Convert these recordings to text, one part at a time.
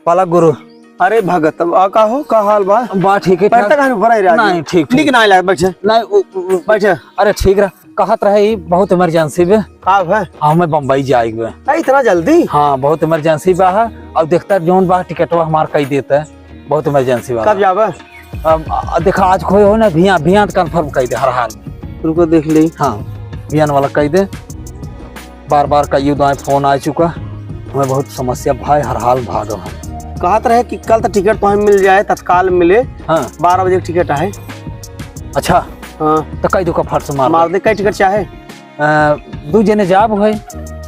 पाला गुरु। अरे भगत का हो का हाल बा? बा ठीक है। नहीं ठीक ठीक ना लाग बैठे नहीं बैठे। अरे ठीक रहा कहत रहे बहुत इमरजेंसी बे। का है? हाँ मैं बम्बई जाएगा। इतना जल्दी? हाँ बहुत इमरजेंसी बा है। अब देखता जोन बा टिकटवा हमार कही देता है, बहुत इमरजेंसी बा। कब जाबा? देखा आज खोए हो ना भियान कंफर्म कही दे हर हाल। रुको देख ली। हाँ भियान वाला कही दे। बार बार कई दाएं फोन आ चुका, हमें बहुत समस्या भाई हर हाल भागो है। कहत रहे कि कल तो टिकट तो हमें मिल जाए, तत्काल मिले। हाँ 12 बजे टिकट है। अच्छा हाँ तो कई दो का फट से मार दे। कई टिकट चाहे? 2 जने जाब है।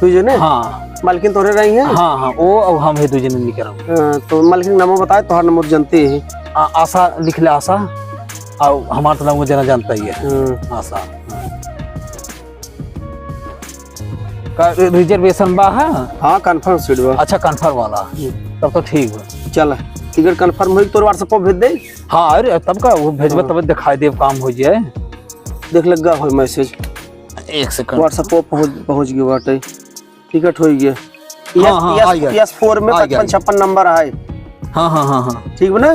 2 जने? हाँ मालकिन तोरे रही है। हाँ हाँ वो और हम है 2 जने निकल। तो मालकिन नंबर बताए, तो हर नंबर जानते है। आशा लिख ले। आशा और हमारा तो नाम जना जानता ही है आशा। का रिजर्वेशन बा है? हाँ कंफर्म सीट बा। अच्छा कंफर्म वाला तब तो ठीक है। चल टिकट कंफर्म हुई तो व्हाट्सएप पर भेज दे। हाँ अरे तब का वो भेजबे तब दिखाई दे काम हो जाए। देख लगा हो मैसेज। 1 सेकंड व्हाट्सएप पर पहुंच गया बाटे। टिकट हो गया। PS4 में 55-56 नंबर है। हाँ हाँ हाँ हाँ ठीक बना।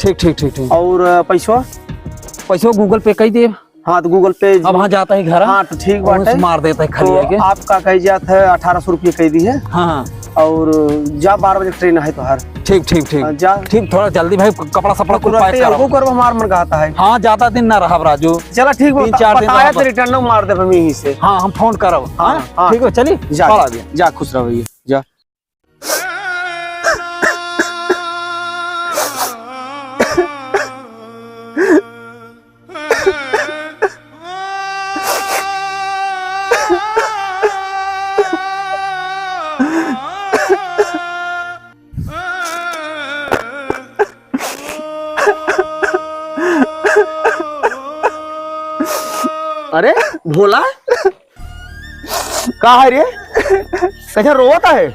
ठीक ठीक ठीक ठीक। और पैसा गूगल पे कही दे। हाँ तो गूगल पे अब वहाँ जाता है घर। हाँ तो ठीक बात है, मार देता है खाली तो आपका कही जाता है 1800 रुपये कही दी है। हाँ और जा 12 बजे ट्रेन है तो हर। ठीक ठीक ठीक जा ठीक। थोड़ा जल्दी भाई कपड़ा सपड़ा को पैक करो। हमार मन कहता है। हाँ ज्यादा दिन ना रहा राजू। चला ठीक है 3-4 दिन रिटर्न मार दे हम यहीं से। हाँ हम फोन करब। हाँ ठीक है चलिए जा खुश रहो भैया जा। अरे भोला कहा है रे? कैसे रोता है?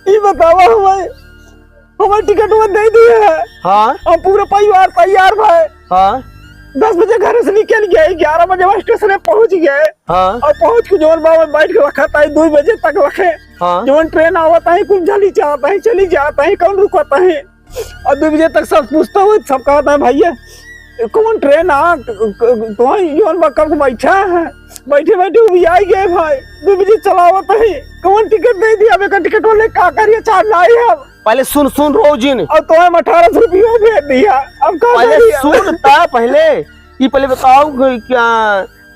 ये बतावा हमारे टिकट दे दिए है। हाँ और पूरा परिवार तैयार भाई। हाँ 10 बजे घर से निकल गए, 11 बजे वहाँ स्टेशन में पहुँच गए। हाँ और पहुँच के जोन बाबा बैठ के रखा था 2 बजे तक रखे। हाँ जोन ट्रेन आवता है कुछ जल्दी जाता है चली जाता है कौन रुकता है। और 2 बजे तक सब पूछता हुआ सब कहता है भैया कौन ट्रेन आ तो जोन कब बैठा है। बैठे बैठे वो भी आई गए भाई। 2 बजे चलावत है कौन टिकट नहीं दिया। मेरे टिकट वाले का करिए चार लाई है। पहले सुन रोजिन। और तो हम 1800 रुपये भेज दिया। अब पहले सुनता पहले ये पहले बताओ क्या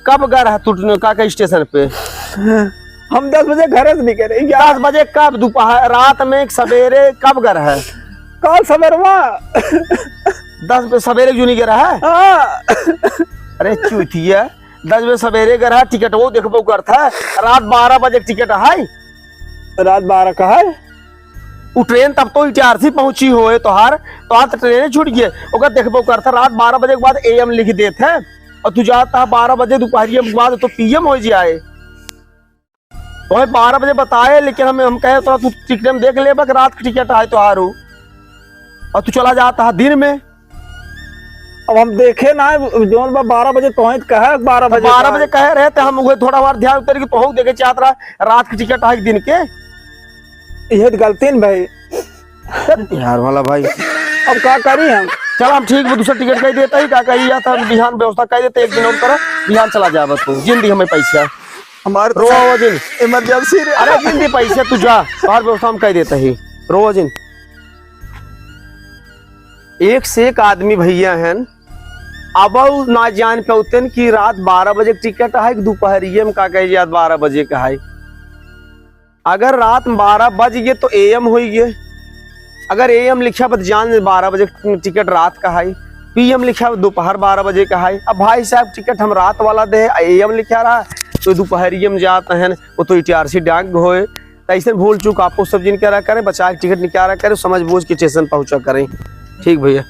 कब गया रहा तू का स्टेशन पे? हम 10 बजे घर से निकले। 10 बजे कब? दोपहर रात में सवेरे कब गया है? कल सवेरवा 10 बजे सवेरे क्यों नहीं गया है? अरे चूतिया 10 बजे सवेरे गया टिकट वो देखबो करता है। रात 12 बजे टिकट है। रात 12 का है वो ट्रेन तब तो इटारसी पहुंची हो तोहार तो ट्रेन छूट गए ओकर देखबो करता। रात 12 बजे के बाद AM लिख देते हैं और तू जाता 12 बजे दोपहरिया के बाद तो PM हो जाए। तो 12 बजे बताए लेकिन हम कहे तो तू टिकट में देख ले रात की टिकट है तोहार और तू चला जाता है दिन में। अब हम देखे ना जोन 12 बजे तो 12 बजे कहे रहे थे हम थोड़ा बार ध्यान उतर के तो देखे चाहत रहा रात की टिकट है दिन के। ये गलती न भाई यार वाला भाई। अब क्या करी हम? चल हम ठीक दूसरा टिकट कही देता ही का कही जाता बिहान व्यवस्था कह देते 1 दिन और कर बिहान चला जाए तू जिंदी हमें पैसा हमारे रोज दिन इमरजेंसी। अरे जिंदी पैसा तू जा बाहर व्यवस्था हम कह देता ही रोज दिन। एक से एक आदमी भैया हैं अब ना जान पाते कि रात 12 बजे टिकट है कि दोपहरिये में का कही जात 12 बजे का है। अगर रात 12 बज गए तो AM हो गए। अगर AM लिखा तो जान 12 बजे टिकट रात का है। PM लिखा दोपहर 12 बजे का है। अब भाई साहब टिकट हम रात वाला दे AM लिखा रहा तो दोपहरिये में जाते हैं वो तो इटारसी डाक होए। तो ऐसे भूल चूक आपको सब जिन करा करें बचा के टिकट निकाला करें समझ बूझ के स्टेशन पहुंचा करें। ठीक भैया।